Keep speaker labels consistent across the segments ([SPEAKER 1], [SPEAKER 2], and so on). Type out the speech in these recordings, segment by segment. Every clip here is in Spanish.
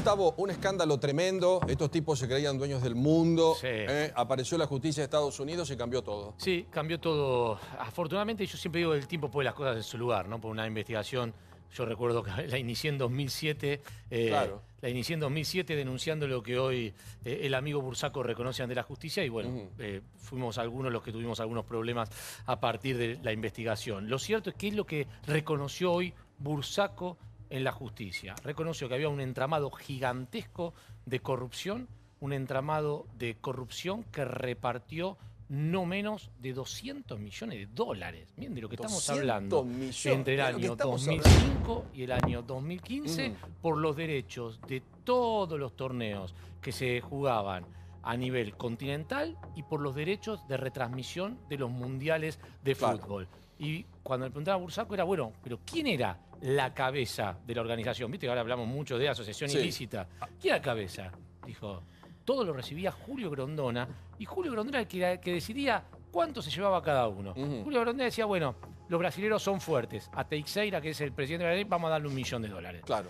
[SPEAKER 1] Gustavo, un escándalo tremendo. Estos tipos se creían dueños del mundo.
[SPEAKER 2] Sí.
[SPEAKER 1] Apareció la justicia de Estados Unidos y cambió todo.
[SPEAKER 2] Sí, cambió todo. Afortunadamente, yo siempre digo que el tiempo pone las cosas en su lugar, ¿no? Por una investigación, yo recuerdo que la inicié en 2007.
[SPEAKER 1] Claro.
[SPEAKER 2] La inicié en 2007 denunciando lo que hoy el amigo Bursaco reconoce ante la justicia y bueno, fuimos algunos los que tuvimos algunos problemas a partir de la investigación. Lo cierto es que es lo que reconoció hoy Bursaco en la justicia. Reconoció que había un entramado gigantesco de corrupción, un entramado de corrupción que repartió no menos de 200 millones de dólares. Miren de lo que estamos hablando. Entre el año 2005 y el año 2015 por los derechos de todos los torneos que se jugaban a nivel continental y por los derechos de retransmisión de los mundiales de fútbol. Y cuando le preguntaba a Bursaco era, bueno, pero ¿quién era la cabeza de la organización? Viste que ahora hablamos mucho de asociación ilícita. ¿Quién era la cabeza? Dijo, todo lo recibía Julio Grondona, y Julio Grondona era el que decidía cuánto se llevaba cada uno. Julio Grondona decía, bueno, los brasileños son fuertes. A Teixeira, que es el presidente de la ley, vamos a darle $1 millón.
[SPEAKER 1] Claro.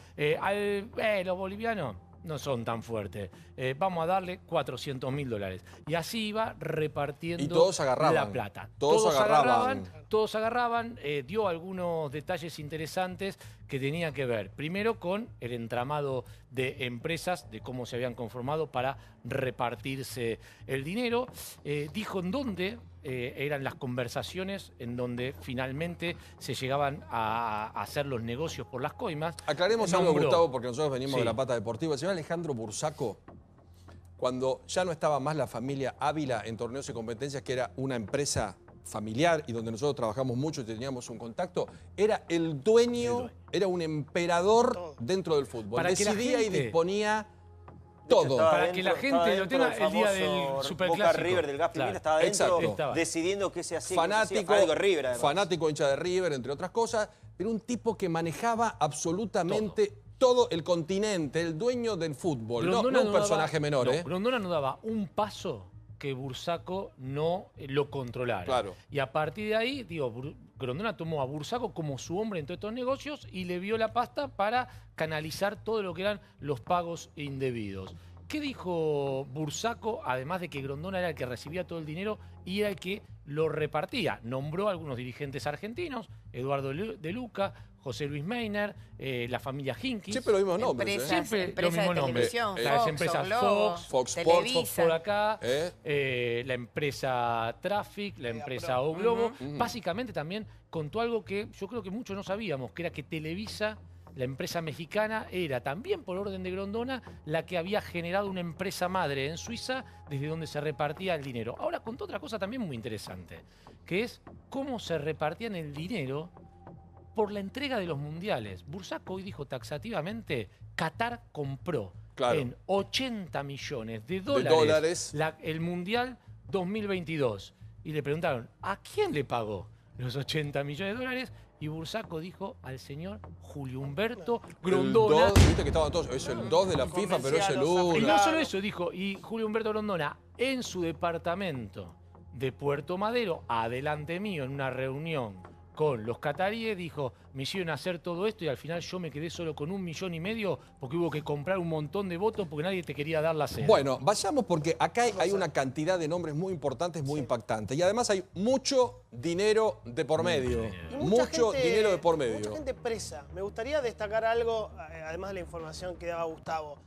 [SPEAKER 2] Los bolivianos no son tan fuertes. Vamos a darle $400.000. Y así iba repartiendo
[SPEAKER 1] y todos agarraban
[SPEAKER 2] la plata.
[SPEAKER 1] Todos
[SPEAKER 2] agarraban. Dio algunos detalles interesantes que tenían que ver, primero, con el entramado de empresas, de cómo se habían conformado para repartirse el dinero. Dijo en dónde eran las conversaciones en donde finalmente se llegaban a hacer los negocios por las coimas.
[SPEAKER 1] Aclaremos algo, Gustavo, porque nosotros venimos de la pata deportiva. El señor Alejandro Bursaco, cuando ya no estaba más la familia Ávila en Torneos y Competencias, que era una empresa familiar y donde nosotros trabajamos mucho y teníamos un contacto, era el dueño, era un emperador dentro del fútbol. Decidía y disponía todo.
[SPEAKER 2] Para que la gente lo tenga el día del Superclásico.
[SPEAKER 3] Boca River del Gas Pimienta estaba dentro decidiendo qué se hacía.
[SPEAKER 1] Fanático, hincha de River, entre otras cosas. Era un tipo que manejaba absolutamente todo el continente, el dueño del fútbol. No un personaje menor.
[SPEAKER 2] Grondona no daba un paso que Bursaco no lo controlara.
[SPEAKER 1] Claro.
[SPEAKER 2] Y a partir de ahí, digo, Grondona tomó a Bursaco como su hombre en todos estos negocios y le vio la pasta para canalizar todo lo que eran los pagos indebidos. ¿Qué dijo Bursaco? Además de que Grondona era el que recibía todo el dinero y era el que lo repartía. Nombró a algunos dirigentes argentinos, Eduardo De Luca, José Luis Meiner, la familia Hinkies.
[SPEAKER 1] Siempre los mismos nombres.
[SPEAKER 2] Siempre los mismos nombres. Las empresas Fox Sports por acá, la empresa Traffic, la empresa O Globo. Básicamente también contó algo que yo creo que muchos no sabíamos, que era que Televisa, la empresa mexicana, era también por orden de Grondona la que había generado una empresa madre en Suiza desde donde se repartía el dinero. Ahora contó otra cosa también muy interesante, que es cómo se repartían el dinero por la entrega de los mundiales. Bursaco hoy dijo taxativamente, Qatar compró en $80 millones el Mundial 2022. Y le preguntaron, ¿a quién le pagó los $80 millones? Y Bursaco dijo al señor Julio Humberto Grondona.
[SPEAKER 1] Viste que estaban todos, es el 2 de la FIFA, pero es el 1.
[SPEAKER 2] Y no solo eso, dijo, y Julio Humberto Grondona en su departamento de Puerto Madero, adelante mío, en una reunión con los cataríes, dijo, me hicieron hacer todo esto y al final yo me quedé solo con $1,5 millones porque hubo que comprar un montón de votos porque nadie te quería dar la cena.
[SPEAKER 1] Bueno, vayamos porque acá hay una cantidad de nombres muy importantes, muy impactantes. Y además hay mucho dinero de por medio. Mucho dinero de por medio.
[SPEAKER 4] Mucha gente presa. Me gustaría destacar algo, además de la información que daba Gustavo.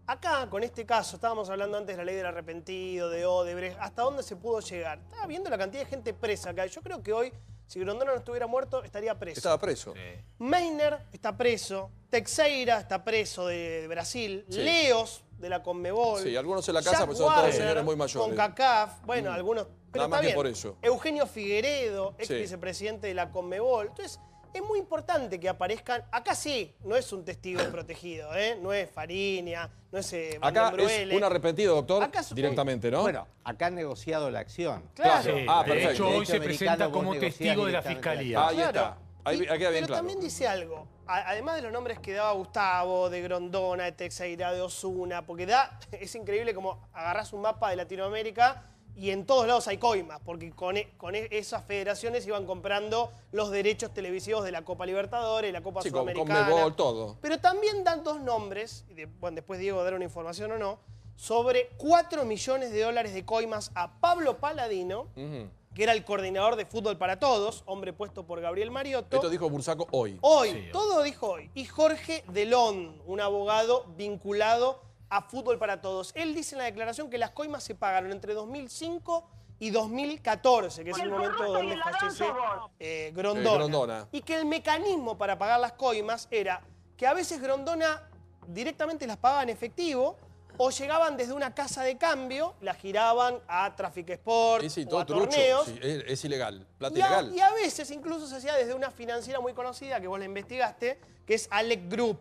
[SPEAKER 4] Acá, con este caso, estábamos hablando antes de la ley del arrepentido, de Odebrecht, ¿hasta dónde se pudo llegar? Estaba viendo la cantidad de gente presa acá. Yo creo que hoy, si Grondona no estuviera muerto, estaría preso.
[SPEAKER 1] Estaba preso.
[SPEAKER 4] Meiner está preso. Teixeira está preso de Brasil. Leos, de la Conmebol.
[SPEAKER 1] Sí, algunos en la casa, pero son todos señores muy mayores.
[SPEAKER 4] Con CACAF. Bueno, algunos. Pero
[SPEAKER 1] nada más
[SPEAKER 4] está bien.
[SPEAKER 1] Que por eso.
[SPEAKER 4] Eugenio Figueredo, ex vicepresidente de la Conmebol. Entonces, es muy importante que aparezcan. Acá sí, no es un testigo protegido, no es Fariña, no es
[SPEAKER 1] acá es un arrepentido, doctor, directamente, ¿no?
[SPEAKER 5] Bueno, acá han negociado la acción.
[SPEAKER 4] Claro.
[SPEAKER 2] Sí, de hecho, hoy se presenta como testigo de la Fiscalía.
[SPEAKER 1] Ahí está. Ahí queda bien
[SPEAKER 4] pero
[SPEAKER 1] claro.
[SPEAKER 4] También dice algo. Además de los nombres que daba Gustavo, de Grondona, de Teixeira, de Osuna, porque es increíble como agarrás un mapa de Latinoamérica y en todos lados hay coimas, porque con esas federaciones iban comprando los derechos televisivos de la Copa Libertadores, la Copa Sudamericana.
[SPEAKER 1] Conmebol, todo.
[SPEAKER 4] Pero también dan dos nombres, bueno, después Diego dará una información o no, sobre 4 millones de dólares de coimas a Pablo Paladino, que era el coordinador de Fútbol para Todos, hombre puesto por Gabriel Mariotto.
[SPEAKER 1] Esto dijo Bursaco hoy.
[SPEAKER 4] Hoy, todo dijo hoy. Y Jorge Delón, un abogado vinculado a Fútbol para Todos. Él dice en la declaración que las coimas se pagaron entre 2005 y 2014, que es el momento donde fallece Grondona. Y que el mecanismo para pagar las coimas era que a veces Grondona directamente las pagaba en efectivo o llegaban desde una casa de cambio, las giraban a Traffic Sport o a torneos.
[SPEAKER 1] Sí, es ilegal, plata ilegal.
[SPEAKER 4] Y a veces incluso se hacía desde una financiera muy conocida, que vos la investigaste, que es Alec Group,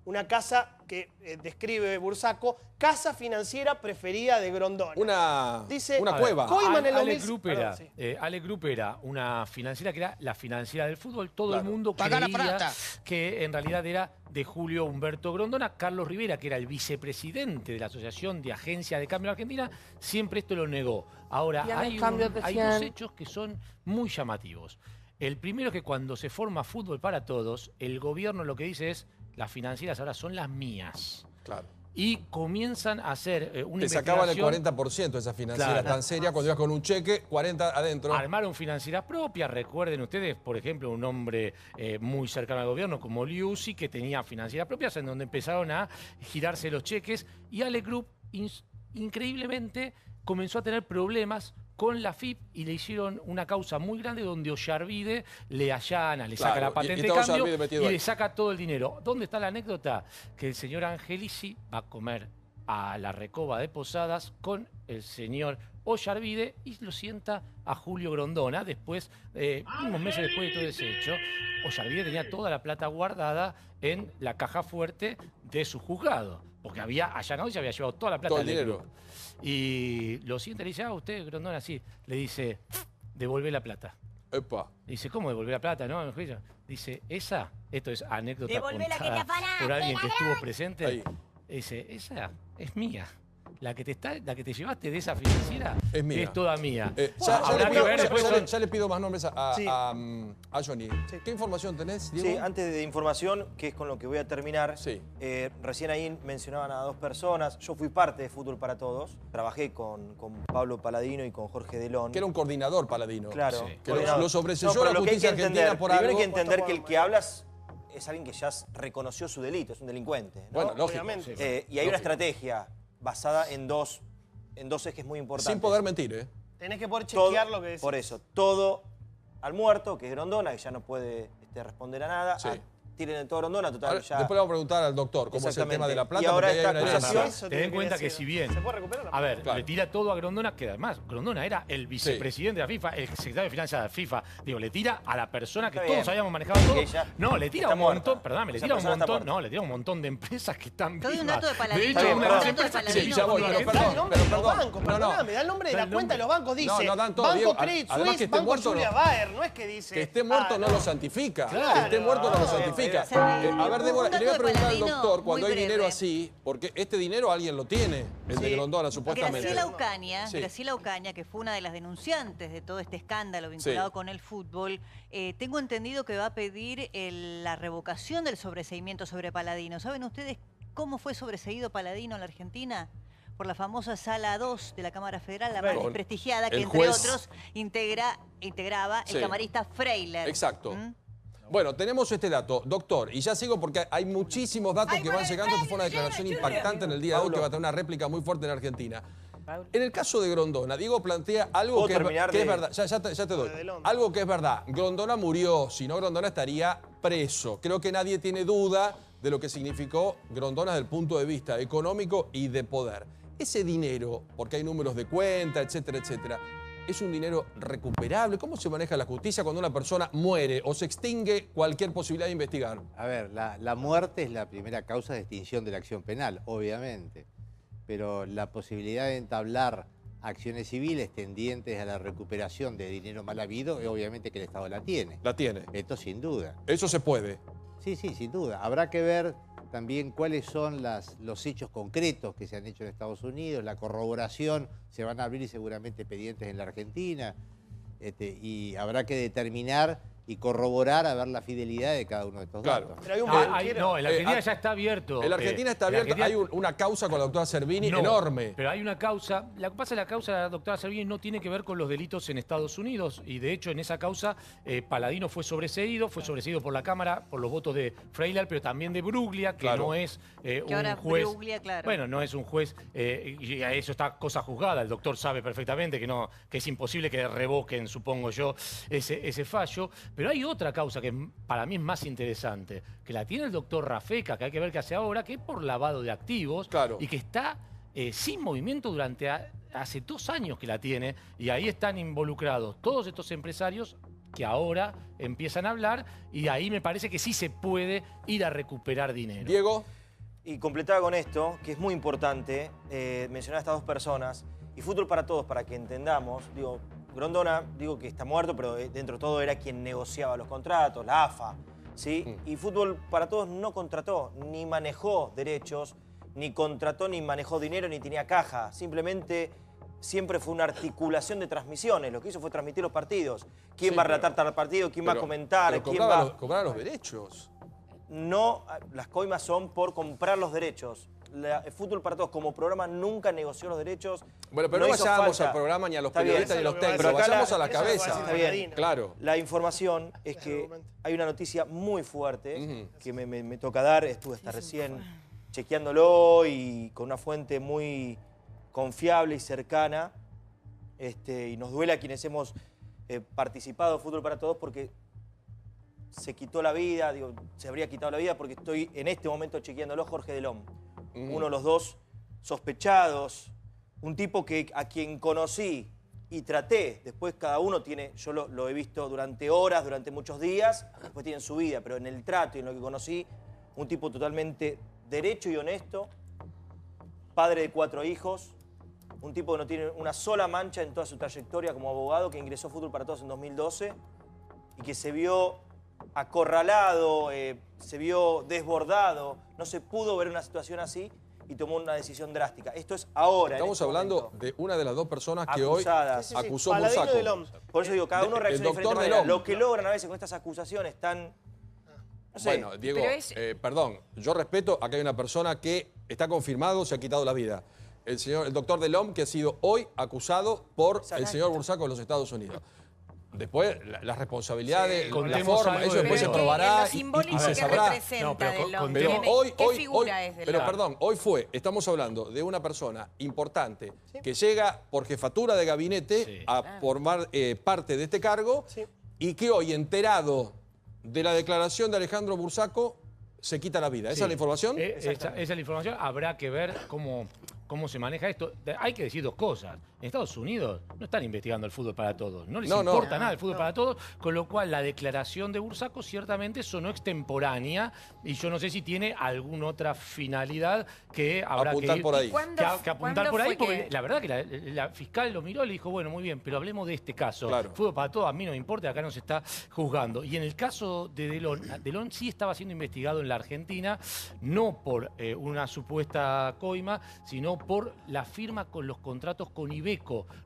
[SPEAKER 4] una casa que describe Bursaco, casa financiera preferida de Grondona.
[SPEAKER 1] Dice, una cueva.
[SPEAKER 2] Alec Group era una financiera que era la financiera del fútbol. Todo el mundo creía que en realidad era de Julio Humberto Grondona. Carlos Rivera, que era el vicepresidente de la Asociación de Agencias de Cambio Argentina, siempre esto lo negó. Ahora, hay dos hechos que son muy llamativos. El primero es que cuando se forma Fútbol para Todos, el gobierno lo que dice es: las financieras ahora son las mías.
[SPEAKER 1] Claro.
[SPEAKER 2] Y comienzan a hacer una investigación.
[SPEAKER 1] Te sacaban el 40% de esa financiera tan seria, cuando ibas con un cheque, 40 adentro.
[SPEAKER 2] Armaron financieras propias. Recuerden ustedes, por ejemplo, un hombre muy cercano al gobierno como Liuzzi, que tenía financieras propias, en donde empezaron a girarse los cheques. Y Alec Group, increíblemente, comenzó a tener problemas con la FIP y le hicieron una causa muy grande donde Ollarvide le allana, le saca la patente de cambio y le saca todo el dinero. ¿Dónde está la anécdota? Que el señor Angelici va a comer a la Recoba de Posadas con el señor Ollarvide y lo sienta a Julio Grondona. Después, unos meses después de todo ese hecho, Ollarvide tenía toda la plata guardada en la caja fuerte de su juzgado, porque había allanado y se había llevado toda la plata del dinero. Y lo siente y le dice: usted, Grondona, sí. Le dice: devolvé la plata.
[SPEAKER 1] Epa.
[SPEAKER 2] Dice: ¿cómo devolver la plata? No, dice: esto es anécdota
[SPEAKER 6] Devolvé
[SPEAKER 2] contada por alguien que estuvo presente. Ahí. Dice: esa es mía. La que te llevaste de esa financiera es mía. Es toda mía.
[SPEAKER 1] Ya le pido más nombres a Johnny. Sí. ¿Qué información tenés, Diego?
[SPEAKER 3] Sí, antes de información, que es con lo que voy a terminar, recién ahí mencionaban a dos personas. Yo fui parte de Fútbol para Todos. Trabajé con Pablo Paladino y con Jorge Delón.
[SPEAKER 1] Que era un coordinador Paladino.
[SPEAKER 3] Claro.
[SPEAKER 1] Sí. Que lo sobreseyó la justicia argentina por algo.
[SPEAKER 3] Primero hay que entender que el que hablas es alguien que ya reconoció su delito, es un delincuente, ¿no?
[SPEAKER 1] Bueno, lógico.
[SPEAKER 3] Y hay una estrategia basada en dos ejes muy importantes.
[SPEAKER 1] Sin poder mentir, ¿eh?
[SPEAKER 4] Tenés que poder chequear lo que decís.
[SPEAKER 3] Por eso, todo al muerto, que es Grondona, que ya no puede responder a nada. Sí. Tiren el todo Grondona, total.
[SPEAKER 1] Ahora, ya... Después le vamos a preguntar al doctor cómo es el tema de la plata.
[SPEAKER 3] Y ahora esta acusación...
[SPEAKER 2] Ten en cuenta que si bien...
[SPEAKER 4] ¿Se puede recuperar?
[SPEAKER 2] A ver, le tira todo a Grondona, que además Grondona era el vicepresidente de la FIFA, el secretario de Finanzas de la FIFA. Digo, le tira a la persona que todos habíamos manejado todo. No, le tira un montón, perdóname, le tira un montón, no, le tira un montón de empresas que están vivas.
[SPEAKER 6] Todo un dato de Paladino.
[SPEAKER 2] De hecho, una empresa que
[SPEAKER 1] ya voy, pero perdón.
[SPEAKER 4] Me da el nombre de la cuenta de los bancos, dice
[SPEAKER 1] Banco
[SPEAKER 4] Credit Suisse, Banco Julia Baer, no es que dice...
[SPEAKER 1] Que esté muerto no lo santifica. Que esté muerto no lo santifica. A ver, Débora, le voy a preguntar al doctor cuando hay dinero así, porque este dinero alguien lo tiene, el de Grondona, supuestamente.
[SPEAKER 6] Graciela Ocaña, que fue una de las denunciantes de todo este escándalo vinculado con el fútbol, tengo entendido que va a pedir la revocación del sobreseimiento sobre Paladino. ¿Saben ustedes cómo fue sobreseído Paladino en la Argentina? Por la famosa Sala 2 de la Cámara Federal, la más desprestigiada, que entre otros integraba el camarista Freiler.
[SPEAKER 1] Exacto. Bueno, tenemos este dato, doctor, y ya sigo porque hay muchísimos datos que van llegando. Esto fue una declaración impactante en el día de hoy que va a tener una réplica muy fuerte en Argentina. En el caso de Grondona, Diego plantea algo que es verdad. Ya te doy. Algo que es verdad. Grondona murió, si no Grondona estaría preso. Creo que nadie tiene duda de lo que significó Grondona desde el punto de vista económico y de poder. Ese dinero, porque hay números de cuenta, etcétera, etcétera, ¿es un dinero recuperable? ¿Cómo se maneja la justicia cuando una persona muere o se extingue cualquier posibilidad de investigar?
[SPEAKER 5] A ver, la muerte es la primera causa de extinción de la acción penal, obviamente. Pero la posibilidad de entablar acciones civiles tendientes a la recuperación de dinero mal habido, obviamente que el Estado la tiene.
[SPEAKER 1] La tiene.
[SPEAKER 5] Esto sin duda.
[SPEAKER 1] Eso se puede.
[SPEAKER 5] Sí, sin duda. Habrá que ver también cuáles son los hechos concretos que se han hecho en Estados Unidos, la corroboración, se van a abrir seguramente expedientes en la Argentina, y habrá que determinar y corroborar a ver la fidelidad de cada uno de estos datos.
[SPEAKER 4] Pero hay un
[SPEAKER 2] no, en la Argentina ya está abierto.
[SPEAKER 1] En la Argentina está abierto, hay una causa con la doctora Servini enorme.
[SPEAKER 2] Pero hay una causa, lo que pasa es que la causa de la doctora Servini no tiene que ver con los delitos en Estados Unidos, y de hecho en esa causa Paladino fue sobreseído por la Cámara por los votos de Freiler, pero también de Bruglia, que no es un juez.
[SPEAKER 6] Bruglia, claro.
[SPEAKER 2] Bueno, no es un juez, y a eso está cosa juzgada. El doctor sabe perfectamente que es imposible que revoquen, supongo yo, ese fallo. Pero hay otra causa que para mí es más interesante, que la tiene el doctor Rafeca, que hay que ver qué hace ahora, que es por lavado de activos, y que está sin movimiento durante hace 2 años que la tiene, y ahí están involucrados todos estos empresarios que ahora empiezan a hablar, y ahí me parece que sí se puede ir a recuperar dinero.
[SPEAKER 1] Diego.
[SPEAKER 3] Y completaba con esto, que es muy importante, mencionar a estas 2 personas, y Fútbol para Todos, para que entendamos, digo, Grondona, digo que está muerto, pero dentro de todo era quien negociaba los contratos, la AFA, ¿sí? Y Fútbol para Todos no contrató, ni manejó derechos, ni contrató, ni manejó dinero, ni tenía caja. Simplemente siempre fue una articulación de transmisiones. Lo que hizo fue transmitir los partidos. ¿Quién va a relatar tal partido? ¿Quién va a comentar? ¿Quién va?
[SPEAKER 1] Cobraban los derechos.
[SPEAKER 3] No, las coimas son por comprar los derechos. Fútbol para Todos como programa nunca negoció los derechos.
[SPEAKER 1] Bueno, pero no vayamos al programa ni a los periodistas ni a los técnicos, vayamos a la cabeza.
[SPEAKER 3] Está bien,
[SPEAKER 1] claro.
[SPEAKER 3] La información es que hay una noticia muy fuerte que me toca dar. Estuve hasta recién chequeándolo y con una fuente muy confiable y cercana. Y nos duele a quienes hemos participado de Fútbol para Todos porque se quitó la vida, digo, se habría quitado la vida porque estoy en este momento chequeándolo, Jorge Delhomme. Uno de los 2 sospechados, un tipo a quien conocí y traté, después cada uno tiene, yo lo he visto durante horas, durante muchos días, después tienen su vida, pero en el trato y en lo que conocí, un tipo totalmente derecho y honesto, padre de 4 hijos, un tipo que no tiene una sola mancha en toda su trayectoria como abogado, que ingresó a Fútbol para Todos en 2012 y que se vio acorralado, se vio desbordado, no se pudo ver una situación así y tomó una decisión drástica. Esto es ahora.
[SPEAKER 1] Estamos hablando de una de las 2 personas que
[SPEAKER 3] acusadas.
[SPEAKER 1] Hoy acusó Bursaco.
[SPEAKER 3] Por eso digo, cada uno reacciona de diferente manera. Lo que logran a veces con estas acusaciones tan... No sé.
[SPEAKER 1] Bueno, Diego, perdón, yo respeto, acá hay una persona que está confirmado, se ha quitado la vida. El doctor Delhomme, que ha sido hoy acusado por el señor Bursaco de los Estados Unidos. Después, las responsabilidades, la forma, eso después se probará y se sabrá. Pero perdón, hoy estamos hablando de una persona importante que llega por jefatura de gabinete a formar parte de este cargo y que hoy, enterado de la declaración de Alejandro Bursaco, se quita la vida. ¿Esa es la información?
[SPEAKER 2] Esa es la información. Habrá que ver cómo se maneja esto. Hay que decir 2 cosas. En Estados Unidos no están investigando el Fútbol para Todos. No les importa nada el Fútbol para Todos, con lo cual la declaración de Bursaco ciertamente sonó extemporánea y yo no sé si tiene alguna otra finalidad que habrá
[SPEAKER 1] apuntar
[SPEAKER 2] que ir,
[SPEAKER 1] por ahí.
[SPEAKER 2] Que apuntar por ahí, porque la verdad que la fiscal lo miró y le dijo, bueno, muy bien, pero hablemos de este caso. Fútbol para Todos, a mí no me importa, acá no se está juzgando. Y en el caso de Delhomme sí estaba siendo investigado en la Argentina, no por una supuesta coima, sino por la firma con los contratos con Ibeco.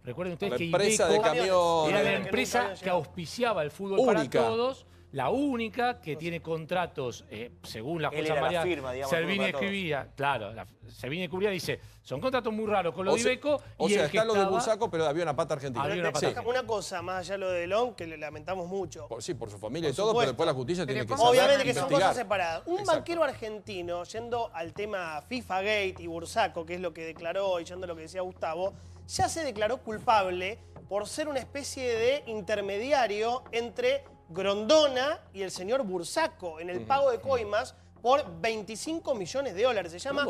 [SPEAKER 2] Recuerden ustedes que
[SPEAKER 1] empresa
[SPEAKER 2] Ibeco
[SPEAKER 1] de camiones,
[SPEAKER 2] era la empresa que auspiciaba el fútbol para todos, la única que tiene contratos, según la jueza María Servini escribía, Servini escribía, dice, son contratos muy raros con los de Ibeco.
[SPEAKER 1] O sea, está lo de Bursaco, pero había una pata argentina.
[SPEAKER 4] Una cosa, más allá de lo de Delhomme, que le lamentamos mucho.
[SPEAKER 1] Sí, por su familia y todo, pero después la justicia tiene que saber.
[SPEAKER 4] Obviamente que son cosas separadas. Un banquero argentino, yendo al tema FIFA Gate y Bursaco, que es lo que declaró, y yendo a lo que decía Gustavo, ya se declaró culpable por ser una especie de intermediario entre Grondona y el señor Bursaco en el pago de coimas por $25 millones. Se llama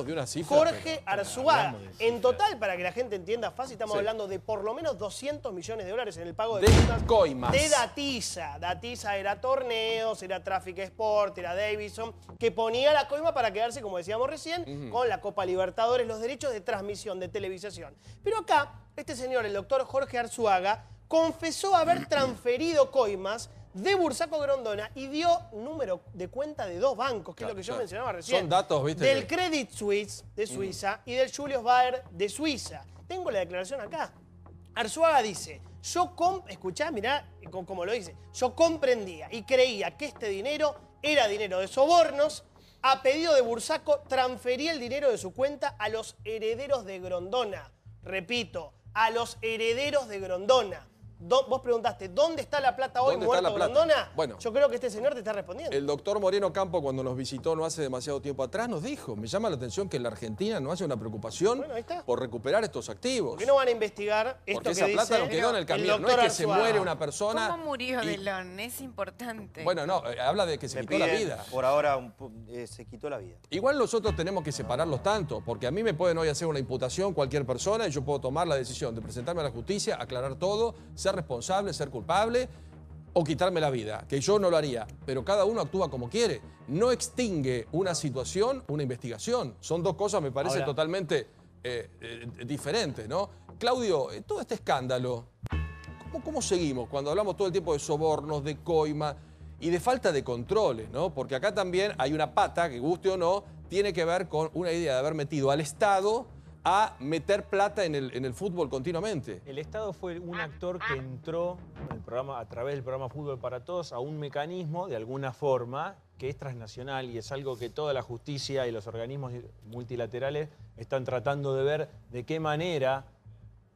[SPEAKER 4] Jorge Arzuaga. En total, para que la gente entienda fácil, estamos hablando de por lo menos $200 millones en el pago de
[SPEAKER 1] coimas.
[SPEAKER 4] De Datiza. Datiza era Torneos, era Traffic Sport, era Davidson, que ponía la coima para quedarse, como decíamos recién, con la Copa Libertadores, los derechos de transmisión, de televisación. Pero acá, este señor, el doctor Jorge Arzuaga, confesó haber transferido coimas de Bursaco Grondona y dio número de cuenta de 2 bancos, que es lo que yo mencionaba recién.
[SPEAKER 1] Son datos, ¿viste?
[SPEAKER 4] Del Credit Suisse de Suiza y del Julius Baer de Suiza. Tengo la declaración acá. Arzuaga dice, escuchá, mirá cómo lo dice, yo comprendía y creía que este dinero era dinero de sobornos. A pedido de Bursaco, transfería el dinero de su cuenta a los herederos de Grondona. Repito, a los herederos de Grondona. Vos preguntaste, ¿dónde está la plata hoy, muerto Grondona?
[SPEAKER 1] Bueno,
[SPEAKER 4] yo creo que este señor te está respondiendo.
[SPEAKER 1] El doctor Moreno Campo, cuando nos visitó no hace demasiado tiempo atrás, nos dijo, me llama la atención que en la Argentina no haya una preocupación por recuperar estos activos.
[SPEAKER 4] ¿Por qué no van a investigar esto
[SPEAKER 1] porque
[SPEAKER 4] que
[SPEAKER 1] esa plata no quedó en el camino, no es que se muere una persona...
[SPEAKER 7] ¿Cómo murió Delon? Es importante.
[SPEAKER 1] Bueno, no, habla de que se quitó la vida.
[SPEAKER 3] Por ahora se quitó la vida.
[SPEAKER 1] Igual nosotros tenemos que separarlos tanto, porque a mí me pueden hoy hacer una imputación cualquier persona y yo puedo tomar la decisión de presentarme a la justicia, aclarar todo, ser responsable, ser culpable o quitarme la vida, que yo no lo haría, pero cada uno actúa como quiere. No extingue una situación, una investigación. Son dos cosas, me parece, totalmente diferentes, ¿no? Claudio, todo este escándalo, ¿cómo seguimos cuando hablamos todo el tiempo de sobornos, de coima y de falta de controles, ¿no? Porque acá también hay una pata, que guste o no, tiene que ver con una idea de haber metido al Estado a meter plata en el fútbol continuamente.
[SPEAKER 8] El Estado fue un actor que entró en el programa, a través del programa Fútbol para Todos, a un mecanismo, de alguna forma, que es transnacional y es algo que toda la justicia y los organismos multilaterales están tratando de ver de qué manera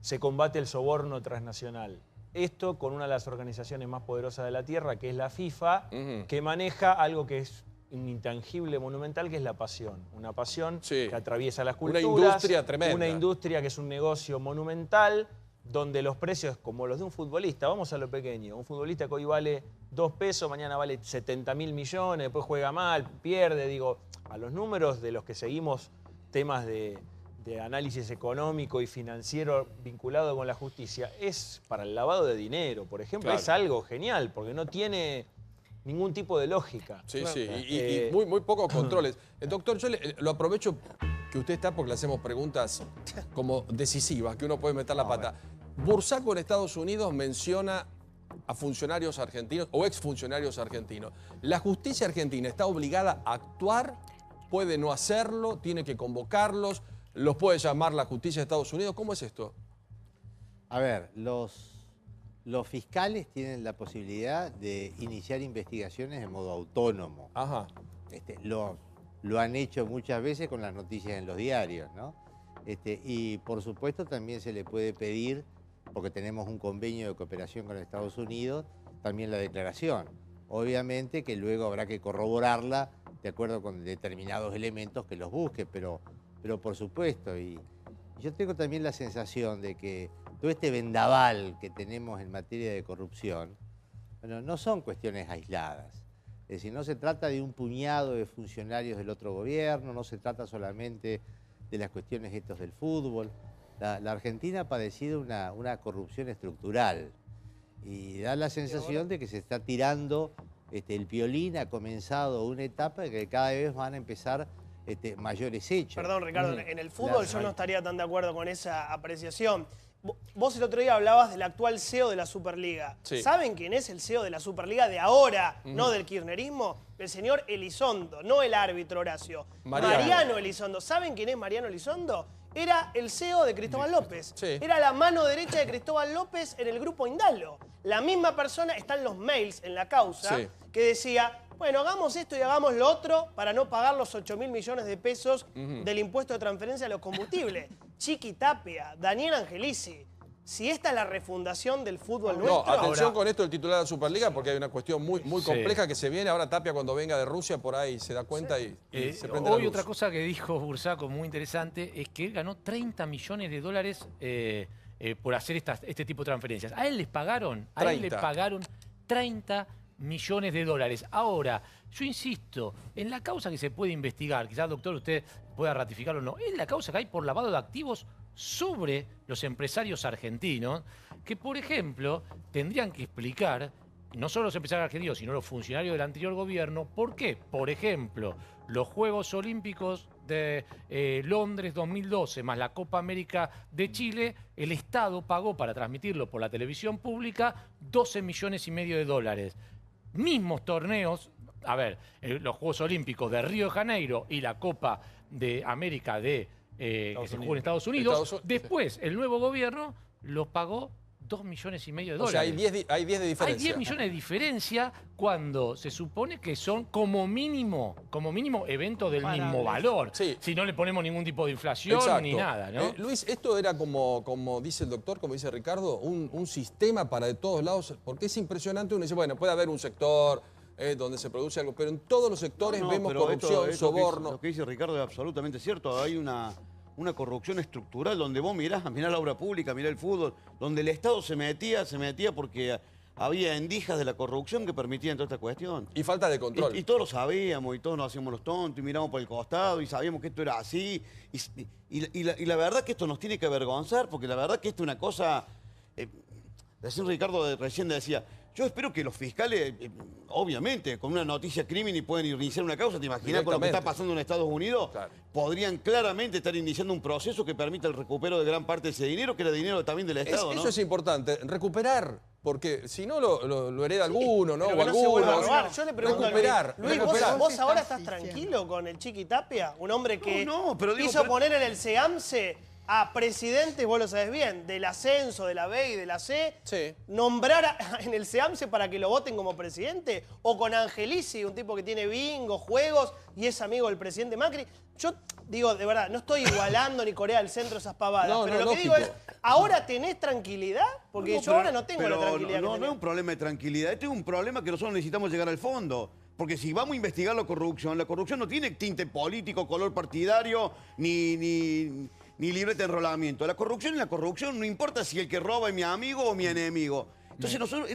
[SPEAKER 8] se combate el soborno transnacional. Esto con una de las organizaciones más poderosas de la Tierra, que es la FIFA, que maneja algo que es un intangible monumental, que es la pasión. Una pasión que atraviesa las culturas.
[SPEAKER 1] Una industria tremenda.
[SPEAKER 8] Una industria que es un negocio monumental, donde los precios, como los de un futbolista, vamos a lo pequeño, un futbolista que hoy vale 2 pesos, mañana vale 70.000 millones, después juega mal, pierde, digo, a los números de los que seguimos temas de análisis económico y financiero vinculado con la justicia, es para el lavado de dinero, por ejemplo, es algo genial, porque no tiene ningún tipo de lógica.
[SPEAKER 1] Sí, sí, y muy pocos controles. Doctor, yo lo aprovecho que usted está porque le hacemos preguntas como decisivas, que uno puede meter la pata. Bursaco en Estados Unidos menciona a funcionarios argentinos o exfuncionarios argentinos. ¿La justicia argentina está obligada a actuar? ¿Puede no hacerlo? ¿Tiene que convocarlos? ¿Los puede llamar la justicia de Estados Unidos? ¿Cómo es esto?
[SPEAKER 5] A ver, los fiscales tienen la posibilidad de iniciar investigaciones de modo autónomo.
[SPEAKER 1] Ajá.
[SPEAKER 5] Lo han hecho muchas veces con las noticias en los diarios, ¿no? Y por supuesto también se le puede pedir, porque tenemos un convenio de cooperación con Estados Unidos, también la declaración. Obviamente que luego habrá que corroborarla de acuerdo con determinados elementos que los busque, pero por supuesto. Y yo tengo también la sensación de que todo este vendaval que tenemos en materia de corrupción, bueno, no son cuestiones aisladas. Es decir, no se trata de un puñado de funcionarios del otro gobierno, no se trata solamente de las cuestiones estos del fútbol. La Argentina ha padecido una corrupción estructural y da la sensación de que se está tirando el piolín. Ha comenzado una etapa en que cada vez van a empezar mayores hechos.
[SPEAKER 4] Perdón, Ricardo, en el fútbol yo no estaría tan de acuerdo con esa apreciación. Vos el otro día hablabas del actual CEO de la Superliga.
[SPEAKER 1] Sí.
[SPEAKER 4] ¿Saben quién es el CEO de la Superliga de ahora, no del kirchnerismo? El señor Elizondo, no el árbitro Horacio. Mariano Elizondo. ¿Saben quién es Mariano Elizondo? Era el CEO de Cristóbal López.
[SPEAKER 1] Sí.
[SPEAKER 4] Era la mano derecha de Cristóbal López en el grupo Indalo. La misma persona, están los mails en la causa, que decía, bueno, hagamos esto y hagamos lo otro para no pagar los 8.000 millones de pesos del impuesto de transferencia a los combustibles. Chiqui Tapia, Daniel Angelici. Si esta es la refundación del fútbol nuestro...
[SPEAKER 1] No, atención con esto del titular de la Superliga, porque hay una cuestión muy compleja que se viene. Ahora Tapia, cuando venga de Rusia, por ahí se da cuenta y se prende la
[SPEAKER 2] Hoy
[SPEAKER 1] luz.
[SPEAKER 2] otra cosa que dijo Bursaco muy interesante es que él ganó 30 millones de dólares por hacer este tipo de transferencias. A él les pagaron, 30 millones de dólares. Ahora, yo insisto, en la causa que se puede investigar, quizás, doctor, usted pueda ratificarlo o no, es la causa que hay por lavado de activos sobre los empresarios argentinos, que, por ejemplo, tendrían que explicar, no solo los empresarios argentinos, sino los funcionarios del anterior gobierno, por qué, por ejemplo, los Juegos Olímpicos de Londres 2012 más la Copa América de Chile, el Estado pagó para transmitirlo por la televisión pública 12 millones y medio de dólares. mismos torneos, a ver, los Juegos Olímpicos de Río de Janeiro y la Copa de América que se jugó en Estados Unidos, después el nuevo gobierno los pagó 2,5 millones de dólares.
[SPEAKER 1] O sea, hay 10 de diferencia.
[SPEAKER 2] Hay 10 millones de diferencia cuando se supone que son como mínimo eventos del mismo valor.
[SPEAKER 1] Sí.
[SPEAKER 2] Si no le ponemos ningún tipo de inflación ni nada, ¿no?
[SPEAKER 1] Luis, esto era como dice el doctor, como dice Ricardo, un sistema para de todos lados, porque es impresionante. Uno dice, bueno, puede haber un sector donde se produce algo, pero en todos los sectores vemos corrupción, soborno.
[SPEAKER 9] Lo que dice Ricardo es absolutamente cierto. Hay una corrupción estructural donde vos mirá la obra pública, mirá el fútbol, donde el Estado se metía porque había endijas de la corrupción que permitían toda esta cuestión.
[SPEAKER 1] Y falta de control.
[SPEAKER 9] Y todos lo sabíamos, y todos nos hacíamos los tontos, y miramos por el costado, y sabíamos que esto era así. Y la verdad que esto nos tiene que avergonzar, porque la verdad que esto es una cosa... Recién Ricardo recién decía, yo espero que los fiscales, obviamente, con una noticia crimen y pueden iniciar una causa, ¿te imaginas con lo que está pasando en Estados Unidos? Claro. Podrían claramente estar iniciando un proceso que permita el recupero de gran parte de ese dinero, que era dinero también del Estado, ¿no?
[SPEAKER 1] Eso es importante, recuperar, porque si no lo hereda alguno, ¿no? O
[SPEAKER 4] No se vuelva a
[SPEAKER 1] alguno.
[SPEAKER 4] robar. Yo le pregunto
[SPEAKER 1] recuperar,
[SPEAKER 4] a Luis, ¿vos ahora estás tranquilo con el Chiqui Tapia? Un hombre que quiso poner en el SEAMSE a presidentes, vos lo sabés bien, del ascenso, de la B y de la C, nombrar en el SEAMSE para que lo voten como presidente, o con Angelici, un tipo que tiene bingo, juegos y es amigo del presidente Macri. Yo digo, de verdad, no estoy igualando ni Corea del Centro esas pavadas, pero lo que digo es, ¿ahora tenés tranquilidad? Porque yo ahora no tengo la tranquilidad.
[SPEAKER 9] No es un problema de tranquilidad, este es un problema que nosotros necesitamos llegar al fondo. Porque si vamos a investigar la corrupción no tiene tinte político, color partidario, ni libreta de enrolamiento. La corrupción es la corrupción, no importa si el que roba es mi amigo o mi enemigo. Entonces nosotros,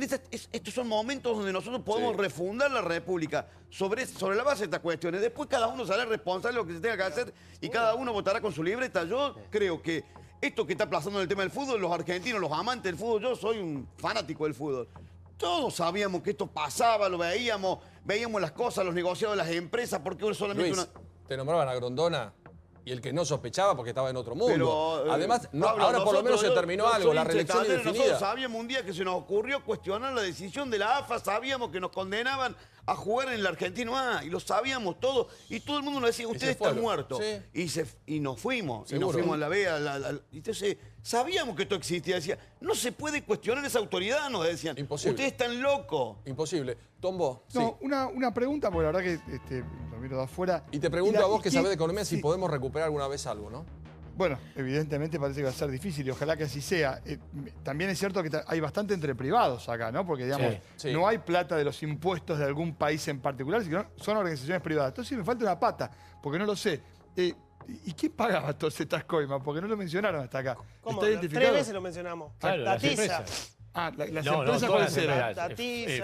[SPEAKER 9] estos son momentos donde nosotros podemos refundar la República sobre la base de estas cuestiones. Después cada uno será responsable de lo que se tenga que hacer y cada uno votará con su libreta. Yo creo que esto que está pasando en el tema del fútbol, los argentinos, los amantes del fútbol, yo soy un fanático del fútbol. Todos sabíamos que esto pasaba, lo veíamos las cosas, los negociados de las empresas, porque solamente
[SPEAKER 1] Luis, te nombraban a Grondona y el que no sospechaba porque estaba en otro mundo.
[SPEAKER 9] Pero,
[SPEAKER 1] además,
[SPEAKER 9] Pablo,
[SPEAKER 1] ahora por lo menos se terminó algo, la reelección indefinida.
[SPEAKER 9] Nosotros sabíamos un día que se nos ocurrió cuestionar la decisión de la AFA, sabíamos que nos condenaban a jugar en el Argentino A, y lo sabíamos todo, y todo el mundo nos decía, ustedes están muertos. Y nos fuimos,
[SPEAKER 1] seguro.
[SPEAKER 9] Y nos fuimos a la B, entonces sabíamos que esto existía, decía, no se puede cuestionar esa autoridad, nos decían.
[SPEAKER 1] Imposible.
[SPEAKER 9] Ustedes están locos.
[SPEAKER 1] Imposible. Tombo.
[SPEAKER 10] No, una pregunta, porque la verdad que lo miro de afuera.
[SPEAKER 1] Y te pregunto a vos que sabés de economía si podemos recuperar alguna vez algo, ¿no?
[SPEAKER 10] Bueno, evidentemente parece que va a ser difícil y ojalá que así sea. También es cierto que hay bastante entre privados acá, ¿no? Porque, digamos, no hay plata de los impuestos de algún país en particular, sino son organizaciones privadas. Entonces me falta una pata, porque no lo sé. ¿Y quién pagaba todas estas coimas? Porque no lo mencionaron hasta acá.
[SPEAKER 4] ¿Cómo?
[SPEAKER 10] ¿Está identificado?
[SPEAKER 4] 3 veces lo mencionamos.
[SPEAKER 2] Claro,
[SPEAKER 4] la tiza.
[SPEAKER 10] Las empresas cuáles eran.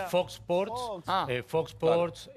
[SPEAKER 2] Fox Sports, Fox Sports,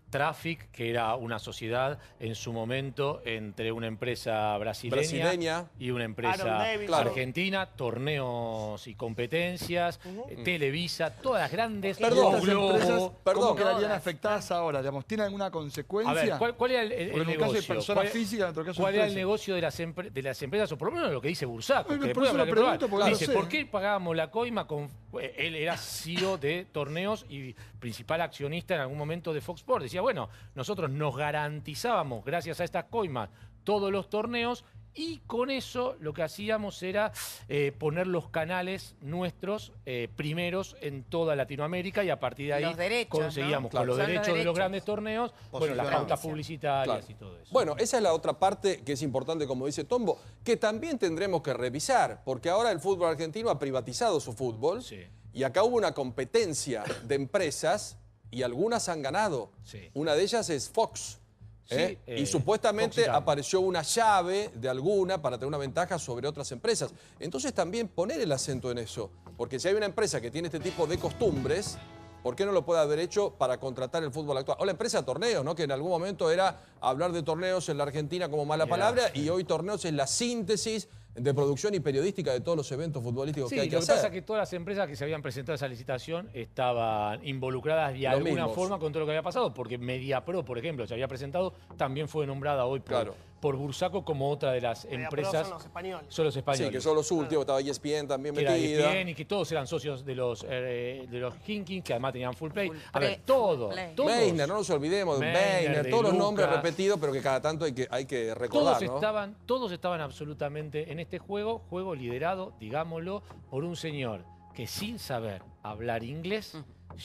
[SPEAKER 2] Traffic, que era una sociedad en su momento entre una empresa brasileña y una empresa argentina, torneos y competencias, Televisa, todas las grandes,
[SPEAKER 10] Globo. ¿Cómo quedarían afectadas ahora? Digamos, ¿tiene alguna consecuencia?
[SPEAKER 2] A ver, ¿cuál era el negocio?
[SPEAKER 10] Caso de personas físicas, en otro caso
[SPEAKER 2] ¿Cuál era el negocio de las empresas? O por lo menos lo que dice Bursaco.
[SPEAKER 10] Por eso lo pregunto, porque
[SPEAKER 2] dice, ¿por qué pagábamos la coima con...? Él era CEO de torneos y principal accionista en algún momento de Fox Sports. Decía, bueno, nosotros nos garantizábamos, gracias a estas coimas, todos los torneos, y con eso lo que hacíamos era poner los canales nuestros primeros en toda Latinoamérica, y a partir de ahí conseguíamos con los derechos de los grandes torneos, bueno, las pautas publicitarias y todo eso.
[SPEAKER 1] Bueno, esa es la otra parte que es importante, como dice Tombo, que también tendremos que revisar, porque ahora el fútbol argentino ha privatizado su fútbol y acá hubo una competencia de empresas y algunas han ganado. Una de ellas es Fox. Y supuestamente apareció una llave de alguna para tener una ventaja sobre otras empresas. Entonces también poner el acento en eso. Porque si hay una empresa que tiene este tipo de costumbres, ¿por qué no lo puede haber hecho para contratar el fútbol actual? O la empresa Torneos, ¿no? Que en algún momento era hablar de torneos en la Argentina como mala palabra, y hoy Torneos es la síntesis de producción y periodística de todos los eventos futbolísticos que hay que hacer.
[SPEAKER 2] Lo que pasa es que todas las empresas que se habían presentado a esa licitación estaban involucradas de alguna forma con todo lo que había pasado, porque Mediapro, por ejemplo, se había presentado, también fue nombrada hoy por Bursaco como otra de las empresas.
[SPEAKER 4] Son los españoles.
[SPEAKER 2] Son los españoles.
[SPEAKER 1] Sí, que son los últimos, estaba ESPN también
[SPEAKER 2] Que era
[SPEAKER 1] metida.
[SPEAKER 2] ESPN y que todos eran socios de los Hinkins, que además tenían full play. A ver, todos.
[SPEAKER 1] Meissner, no nos olvidemos de Meissner, todos los nombres repetidos, pero que cada tanto hay que recordar,
[SPEAKER 2] todos estaban absolutamente en este juego liderado, digámoslo, por un señor que sin saber hablar inglés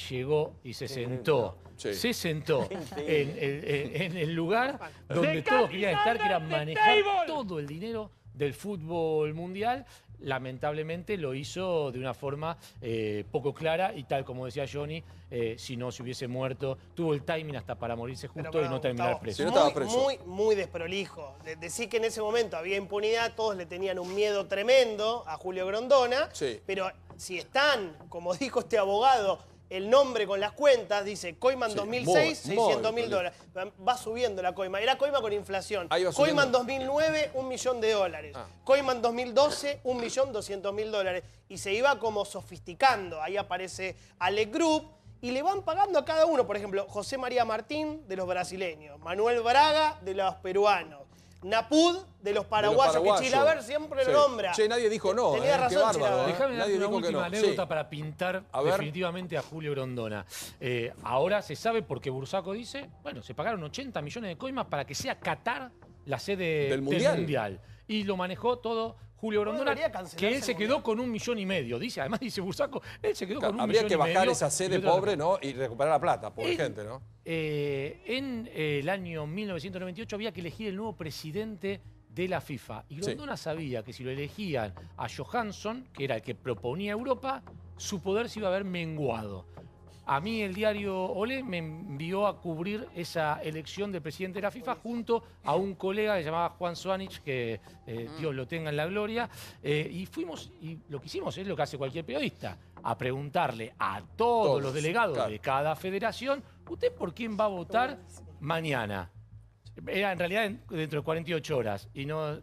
[SPEAKER 2] llegó y se sentó.
[SPEAKER 1] Sí.
[SPEAKER 2] Se sentó en el lugar donde todos querían estar, que era manejar todo el dinero del fútbol mundial. Lamentablemente lo hizo de una forma poco clara y tal como decía Johnny, si no se hubiese muerto, tuvo el timing hasta para morirse justo y no terminar preso.
[SPEAKER 1] Si no estaba preso.
[SPEAKER 4] Muy desprolijo. Decir que en ese momento había impunidad, todos le tenían un miedo tremendo a Julio Grondona, pero si están, como dijo este abogado, el nombre con las cuentas, dice Koeman 2006, $600.000. Va subiendo la coima. Era coima con inflación. Koeman 2009, $1 millón. Koeman 2012, $1.200.000. Y se iba como sofisticando. Ahí aparece Alec Group y le van pagando a cada uno. Por ejemplo, José María Martín, de los brasileños. Manuel Braga, de los peruanos. Napud, de los paraguayos, que Chilaver siempre lo nombra.
[SPEAKER 1] Che, nadie dijo no.
[SPEAKER 4] Tenía razón, Chilaver.
[SPEAKER 2] Déjame dar una última anécdota para pintar definitivamente a Julio Grondona. Ahora se sabe porque Bursaco dice, bueno, se pagaron 80 millones de coimas para que sea Qatar la sede del Mundial. Y lo manejó todo Julio Grondona, que él se quedó con $1,5 millones. Además dice Bursaco, él se quedó con $1,5 millones.
[SPEAKER 1] Habría que bajar esa sede pobre, ¿no? Y recuperar la plata, pobre gente, ¿no?
[SPEAKER 2] En el año 1998 había que elegir el nuevo presidente de la FIFA. Y Grondona sabía que si lo elegían a Johansson, que era el que proponía Europa, su poder se iba a ver menguado. A mí el diario Olé me envió a cubrir esa elección del presidente de la FIFA junto a un colega que se llamaba Juan Suanich, que Dios lo tenga en la gloria. Y fuimos, y lo que hicimos es lo que hace cualquier periodista, a preguntarle a todos los delegados de cada federación, ¿usted por quién va a votar mañana? Era en realidad dentro de 48 horas y nos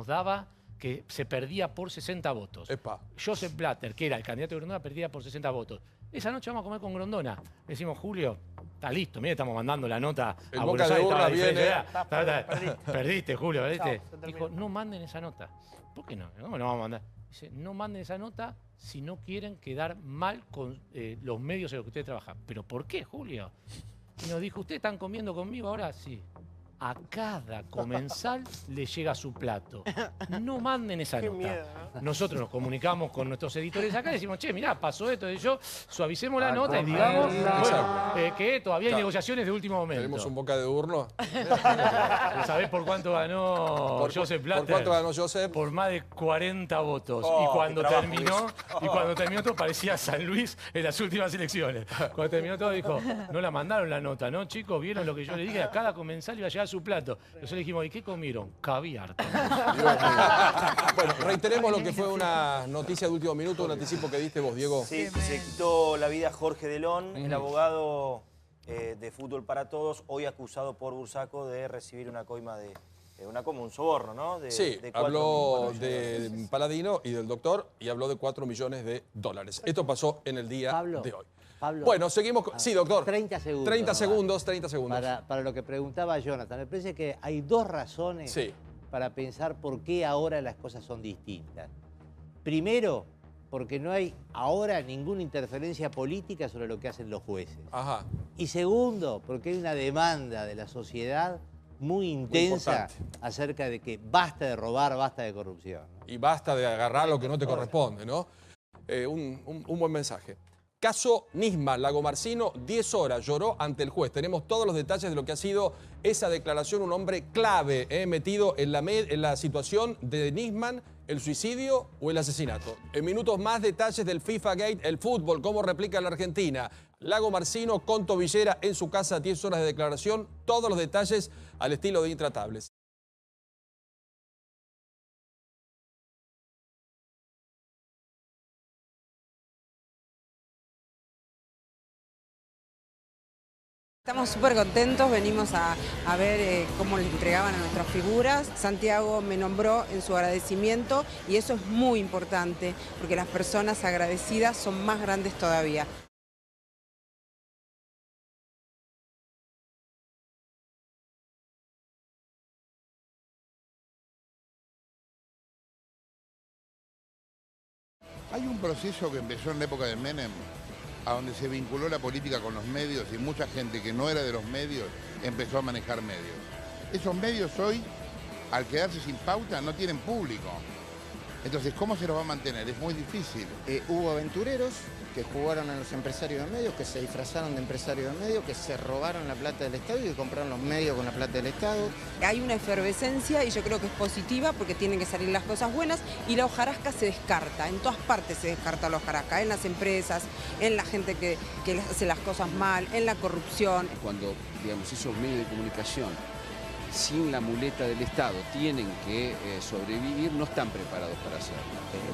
[SPEAKER 2] daba que se perdía por 60 votos. Joseph Blatter, que era el candidato de Grondona, perdía por 60 votos. Esa noche vamos a comer con Grondona. Le decimos, Julio, está listo, mira, estamos mandando la nota a Buenos Aires. Perdiste, Julio, perdiste. Dijo, no manden esa nota. ¿Por qué no? ¿Cómo no vamos a mandar? Dice, no manden esa nota si no quieren quedar mal con los medios en los que ustedes trabajan. ¿Pero por qué, Julio? Y nos dijo, ¿ustedes están comiendo conmigo ahora? Sí. A cada comensal le llega su plato. No manden esa nota. Miedo, ¿no? Nosotros nos comunicamos con nuestros editores acá y decimos, che, mirá, pasó esto y yo, suavicemos la nota y digamos que todavía hay negociaciones de último momento.
[SPEAKER 1] ¿Tenemos un boca de urno?
[SPEAKER 2] ¿Sabés por cuánto ganó Joseph Blatter?
[SPEAKER 1] ¿Por cuánto ganó Joseph?
[SPEAKER 2] Por más de 40 votos. Y cuando terminó todo parecía San Luis en las últimas elecciones. Cuando terminó todo dijo, no la mandaron la nota, ¿no, chicos? ¿Vieron lo que yo les dije? A cada comensal iba a llegar su plato. Nosotros le dijimos, ¿y qué comieron? Caviar.
[SPEAKER 1] Bueno, reiteremos lo que fue una noticia de último minuto, un anticipo que diste vos, Diego.
[SPEAKER 3] Sí, se quitó la vida Jorge Delón, el abogado de Fútbol para Todos, hoy acusado por Bursaco de recibir una coima de un soborno, ¿no?
[SPEAKER 1] Habló de Paladino y del doctor y habló de $4 millones. Esto pasó en el día de hoy.
[SPEAKER 5] Pablo,
[SPEAKER 1] bueno, seguimos con... Sí, doctor.
[SPEAKER 5] 30 segundos.
[SPEAKER 1] 30 segundos.
[SPEAKER 5] Para lo que preguntaba Jonathan, me parece que hay dos razones para pensar por qué ahora las cosas son distintas. Primero, porque no hay ahora ninguna interferencia política sobre lo que hacen los jueces. Y segundo, porque hay una demanda de la sociedad muy intensa acerca de que basta de robar, basta de corrupción.
[SPEAKER 1] Y basta de agarrar lo que no te corresponde, ¿no? Un buen mensaje. Caso Nisman, Lagomarsino, 10 horas, lloró ante el juez. Tenemos todos los detalles de lo que ha sido esa declaración, un hombre clave, metido en la situación de Nisman, el suicidio o el asesinato. En minutos más, detalles del FIFA Gate, el fútbol, cómo replica la Argentina. Lagomarsino con tobillera en su casa, 10 horas de declaración, todos los detalles al estilo de Intratables.
[SPEAKER 11] Estamos súper contentos, venimos a ver cómo les entregaban a nuestras figuras. Santiago me nombró en su agradecimiento y eso es muy importante porque las personas agradecidas son más grandes todavía.
[SPEAKER 12] Hay un proceso que empezó en la época de Menem, a donde se vinculó la política con los medios y mucha gente que no era de los medios empezó a manejar medios. Esos medios hoy, al quedarse sin pauta, no tienen público. Entonces, ¿cómo se los va a mantener? Es muy difícil.
[SPEAKER 13] Hubo aventureros que jugaron a los empresarios de medios, que se disfrazaron de empresarios de medios, que se robaron la plata del Estado y que compraron los medios con la plata del Estado.
[SPEAKER 11] Hay una efervescencia y yo creo que es positiva porque tienen que salir las cosas buenas y la hojarasca se descarta. En todas partes se descarta la hojarasca, en las empresas, en la gente que hace las cosas mal, en la corrupción.
[SPEAKER 14] Cuando, digamos, esos medios de comunicación sin la muleta del Estado tienen que sobrevivir, no están preparados para hacerlo.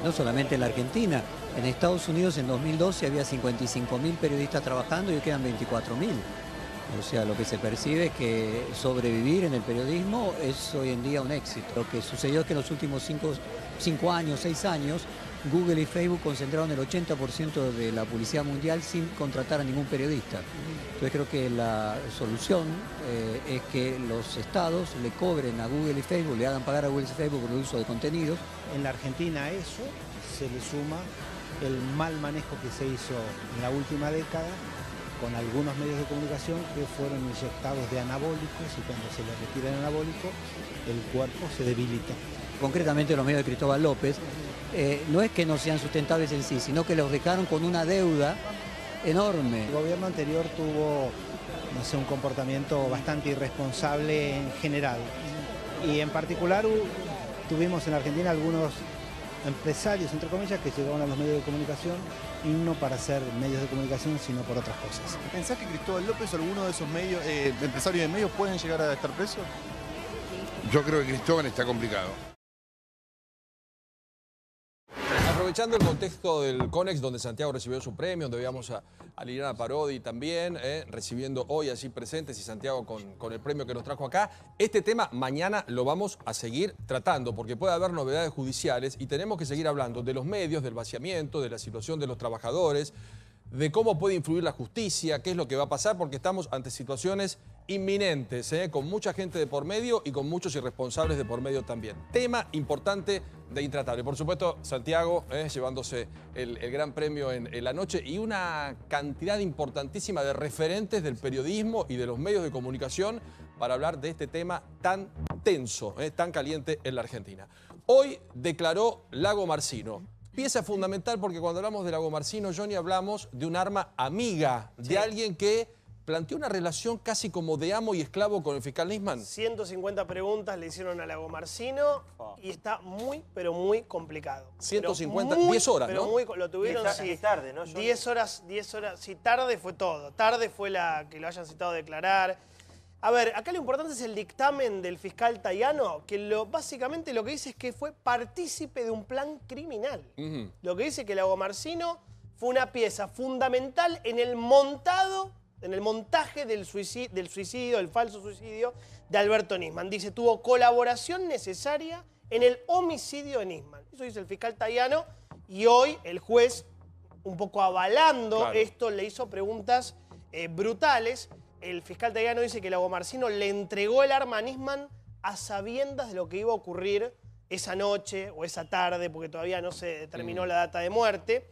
[SPEAKER 15] No solamente en la Argentina, en Estados Unidos en 2012 había 55.000 periodistas trabajando y hoy quedan 24.000. O sea, lo que se percibe es que sobrevivir en el periodismo es hoy en día un éxito. Lo que sucedió es que en los últimos 5 años, 6 años, Google y Facebook concentraron el 80% de la publicidad mundial sin contratar a ningún periodista. Entonces creo que la solución es que los estados le cobren a Google y Facebook, le hagan pagar a Google y Facebook por el uso de contenidos.
[SPEAKER 16] En la Argentina a eso se le suma el mal manejo que se hizo en la última década con algunos medios de comunicación que fueron inyectados de anabólicos y cuando se les retira el anabólico el cuerpo se debilita.
[SPEAKER 15] Concretamente los medios de Cristóbal López, no es que no sean sustentables en sí, sino que los dejaron con una deuda enorme.
[SPEAKER 16] El gobierno anterior tuvo, no sé, un comportamiento bastante irresponsable en general. Y en particular tuvimos en la Argentina algunos empresarios, entre comillas, que llegaron a los medios de comunicación y no para ser medios de comunicación, sino por otras cosas.
[SPEAKER 17] ¿Pensás que Cristóbal López o alguno de esos medios, empresarios de medios pueden llegar a estar presos?
[SPEAKER 12] Yo creo que Cristóbal está complicado.
[SPEAKER 1] Aprovechando el contexto del CONEX, donde Santiago recibió su premio, donde veíamos a Liliana Parodi también, recibiendo hoy así presentes y Santiago con el premio que nos trajo acá. Este tema mañana lo vamos a seguir tratando porque puede haber novedades judiciales y tenemos que seguir hablando de los medios, del vaciamiento, de la situación de los trabajadores, de cómo puede influir la justicia, qué es lo que va a pasar, porque estamos ante situaciones inminentes, con mucha gente de por medio y con muchos irresponsables de por medio también. Tema importante de Intratable. Por supuesto, Santiago llevándose el gran premio en la noche y una cantidad importantísima de referentes del periodismo y de los medios de comunicación para hablar de este tema tan tenso, tan caliente en la Argentina. Hoy declaró Lagomarsino. Pieza fundamental porque cuando hablamos de Lagomarsino, Johnny, hablamos de un arma amiga, de alguien que planteó una relación casi como de amo y esclavo con el fiscal Nisman.
[SPEAKER 4] 150 preguntas le hicieron a Lagomarsino y está muy, pero muy complicado.
[SPEAKER 1] 150, 10 horas,
[SPEAKER 4] pero
[SPEAKER 1] ¿no?
[SPEAKER 4] Muy, lo tuvieron,
[SPEAKER 3] sí, tarde, ¿no?
[SPEAKER 4] 10 horas, sí, tarde fue todo. Tarde fue la que lo hayan citado a declarar. A ver, acá lo importante es el dictamen del fiscal Tayano, que básicamente lo que dice es que fue partícipe de un plan criminal. Lo que dice que Lagomarsino fue una pieza fundamental en el montaje del suicidio, el falso suicidio de Alberto Nisman. Dice, tuvo colaboración necesaria en el homicidio de Nisman. Eso dice el fiscal Tayano y hoy el juez, un poco avalando esto, le hizo preguntas brutales. El fiscal Tayano dice que Lagomarsino le entregó el arma a Nisman a sabiendas de lo que iba a ocurrir esa noche o esa tarde, porque todavía no se determinó la data de muerte.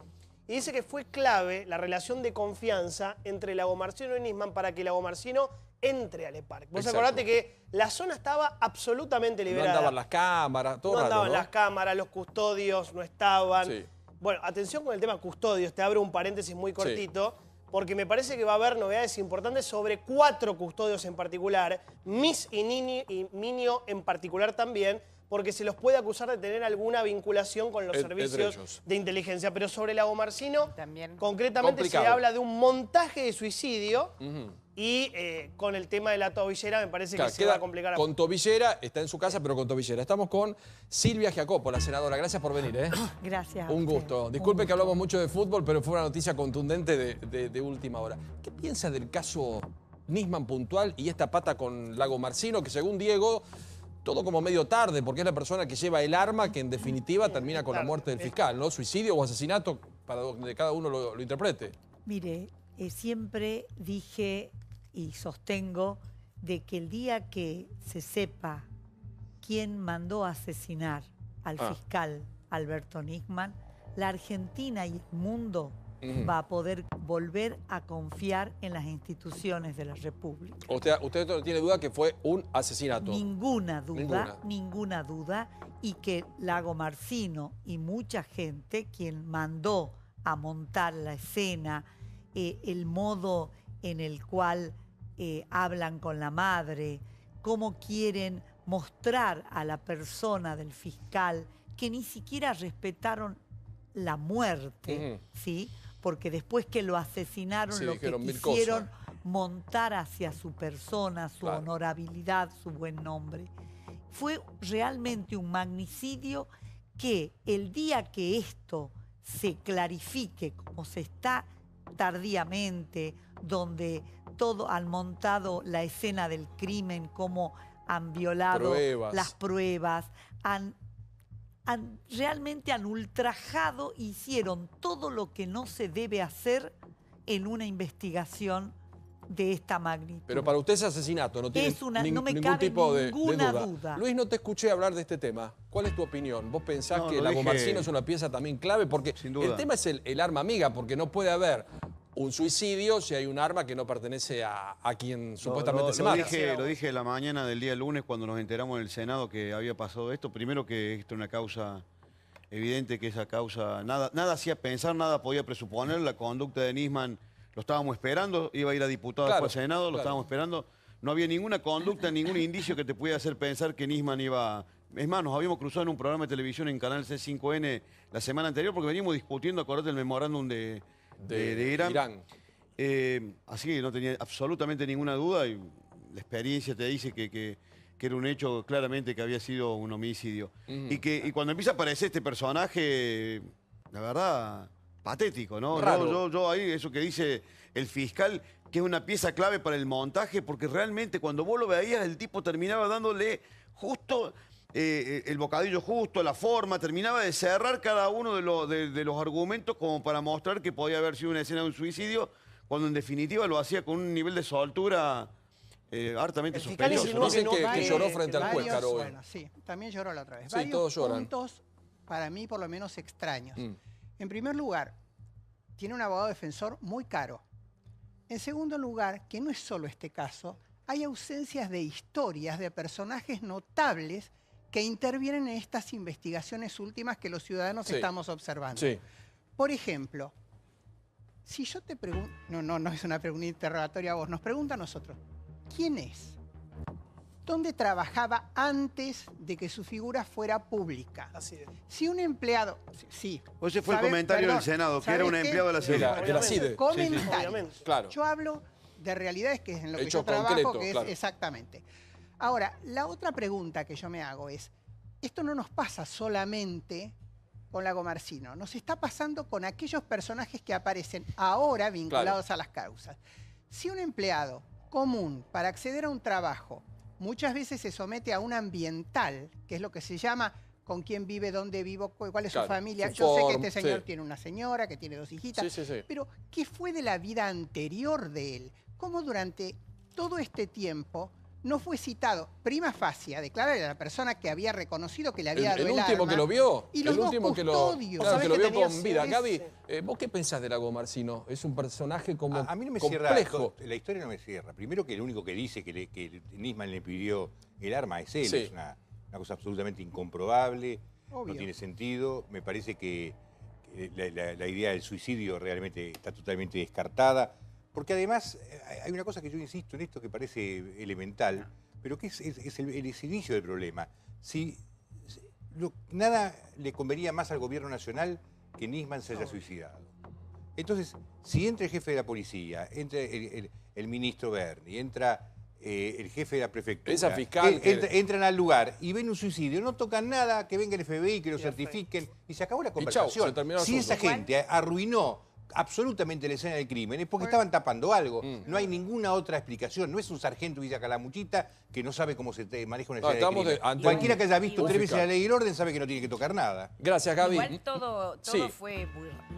[SPEAKER 4] Y dice que fue clave la relación de confianza entre Lagomarsino y Nisman para que Lagomarsino entre al EPARC. Vos acordate que la zona estaba absolutamente liberada.
[SPEAKER 1] No andaban las cámaras, todo raro, ¿no?
[SPEAKER 4] No andaban las cámaras, los custodios no estaban. Sí. Bueno, atención con el tema custodios, te abro un paréntesis muy cortito. Sí. Porque me parece que va a haber novedades importantes sobre 4 custodios en particular, Miss y Niño en particular también, porque se los puede acusar de tener alguna vinculación con los servicios de inteligencia. Pero sobre Lagomarsino, concretamente se habla de un montaje de suicidio y con el tema de la tobillera me parece que se va a complicar.
[SPEAKER 1] Con tobillera, está en su casa, pero con tobillera. Estamos con Silvia Giacopo, la senadora. Gracias por venir.
[SPEAKER 18] Gracias.
[SPEAKER 1] Un gusto. Disculpe que hablamos mucho de fútbol, pero fue una noticia contundente de última hora. ¿Qué piensa del caso Nisman puntual y esta pata con Lagomarsino, que según Diego, todo como medio tarde, porque es la persona que lleva el arma que en definitiva termina con la muerte del fiscal, ¿no? Suicidio o asesinato, para donde cada uno lo interprete.
[SPEAKER 18] Mire, siempre dije y sostengo de que el día que se sepa quién mandó a asesinar al fiscal Alberto Nisman, la Argentina y el mundo va a poder volver a confiar en las instituciones de la República.
[SPEAKER 1] ¿Usted no tiene duda que fue un asesinato?
[SPEAKER 18] Ninguna duda. Y que Lagomarsino y mucha gente, quien mandó a montar la escena, el modo en el cual hablan con la madre, cómo quieren mostrar a la persona del fiscal, que ni siquiera respetaron la muerte, ¿sí? Porque después que lo asesinaron, lo que quisieron montar hacia su persona, su honorabilidad, su buen nombre. Fue realmente un magnicidio que el día que esto se clarifique, como se está tardíamente, donde todo han montado la escena del crimen, cómo han violado las pruebas, realmente han ultrajado, hicieron todo lo que no se debe hacer en una investigación de esta magnitud.
[SPEAKER 1] Pero para usted es asesinato, no tiene ningún tipo de duda. Luis, no te escuché hablar de este tema. ¿Cuál es tu opinión? ¿Vos pensás que Lagomarsino es una pieza también clave? Porque el tema es el arma amiga, porque no puede haber un suicidio si hay un arma que no pertenece a quien supuestamente se mata.
[SPEAKER 9] Lo dije la mañana del día lunes cuando nos enteramos en el Senado que había pasado esto. Primero que esto es una causa evidente, que esa causa nada hacía pensar, nada podía presuponer. La conducta de Nisman lo estábamos esperando, iba a ir a diputado después al Senado, lo estábamos esperando. No había ninguna conducta, ningún indicio que te pudiera hacer pensar que Nisman iba... Es más, nos habíamos cruzado en un programa de televisión en Canal C5N la semana anterior porque veníamos discutiendo, acordate, el memorándum de Irán. Así que no tenía absolutamente ninguna duda y la experiencia te dice que era un hecho claramente que había sido un homicidio. Y cuando empieza a aparecer este personaje, la verdad, patético, ¿no? Yo ahí, eso que dice el fiscal, que es una pieza clave para el montaje, porque realmente cuando vos lo veías, el tipo terminaba dándole justo... el bocadillo justo, la forma, terminaba de cerrar cada uno de los argumentos como para mostrar que podía haber sido una escena de un suicidio, cuando en definitiva lo hacía con un nivel de soltura hartamente sospechoso.
[SPEAKER 1] Dicen que lloró frente al juez, Caro.
[SPEAKER 19] Bueno, sí, también lloró la otra vez.
[SPEAKER 1] Sí, todos lloran.
[SPEAKER 19] Puntos, para mí, por lo menos extraños. En primer lugar, tiene un abogado defensor muy caro. En segundo lugar, que no es solo este caso, hay ausencias de historias de personajes notables que intervienen en estas investigaciones últimas que los ciudadanos estamos observando. Por ejemplo, si yo te pregunto, no es una pregunta interrogatoria a vos, nos pregunta a nosotros, ¿quién es? ¿Dónde trabajaba antes de que su figura fuera pública?
[SPEAKER 4] Así es.
[SPEAKER 19] Si un empleado...
[SPEAKER 9] Ese fue el comentario del Senado, que era un empleado de la CIDE.
[SPEAKER 1] De la CIDE.
[SPEAKER 19] Comentario.
[SPEAKER 1] Claro.
[SPEAKER 19] Yo hablo de realidades que es en lo que
[SPEAKER 1] Hecho
[SPEAKER 19] yo trabajo,
[SPEAKER 1] concreto,
[SPEAKER 19] que es
[SPEAKER 1] claro.
[SPEAKER 19] exactamente. Ahora, la otra pregunta que yo me hago es, esto no nos pasa solamente con Lagomarsino, nos está pasando con aquellos personajes que aparecen ahora vinculados a las causas. Si un empleado común para acceder a un trabajo muchas veces se somete a un ambiental, que es lo que se llama con quién vive, dónde vivo, cuál es su familia. Yo sé que este señor tiene una señora, que tiene 2 hijitas, pero ¿qué fue de la vida anterior de él? ¿Cómo durante todo este tiempo no fue citado prima facie a declarar a la persona que había reconocido que le había dado el
[SPEAKER 1] último
[SPEAKER 19] arma,
[SPEAKER 1] que lo vio.
[SPEAKER 19] y los
[SPEAKER 1] el último
[SPEAKER 19] dos custodios.
[SPEAKER 1] que lo vio con vida. Gaby, ¿vos qué pensás de Lagomarsino? Es un personaje como
[SPEAKER 20] a mí no me
[SPEAKER 1] complejo.
[SPEAKER 20] Cierra, la historia no me cierra. Primero que el único que dice que Nisman le pidió el arma es él. Es una cosa absolutamente incomprobable, no tiene sentido. Me parece que la idea del suicidio realmente está totalmente descartada. Porque además hay una cosa que yo insisto en esto que parece elemental, pero que es el inicio del problema. Nada le convenía más al gobierno nacional que Nisman se haya suicidado. Entonces, si entra el jefe de la policía, entra el ministro Berni, entra el jefe de la prefectura,
[SPEAKER 1] esa fiscal
[SPEAKER 20] entran al lugar y ven un suicidio, no tocan nada, que venga el FBI, que lo certifiquen, y se acabó la conversación. Si esa gente arruinó absolutamente la escena del crimen, es porque estaban tapando algo. No hay ninguna otra explicación. No es un sargento Villa Calamuchita que no sabe cómo se maneja una escena del crimen. Cualquiera que haya visto 3 veces la ley y el orden sabe que no tiene que tocar nada.
[SPEAKER 1] Gracias, Gaby.
[SPEAKER 7] Igual todo fue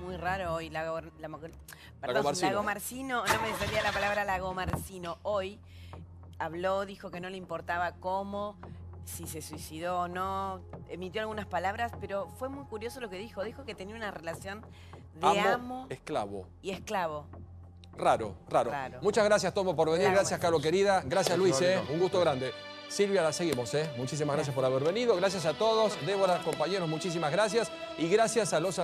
[SPEAKER 7] muy raro hoy. Lagomarsino, no me salía la palabra Lagomarsino. Hoy habló, dijo que no le importaba cómo si se suicidó o no, emitió algunas palabras, pero fue muy curioso lo que dijo. Dijo que tenía una relación de amo
[SPEAKER 1] esclavo.
[SPEAKER 7] y esclavo.
[SPEAKER 1] Raro. Muchas gracias, Tomo, por venir. Gracias, Caro, querida. Gracias, Luis. Un gusto grande. Silvia, la seguimos. Muchísimas gracias por haber venido. Gracias a todos. Débora, compañeros, muchísimas gracias. Y gracias a los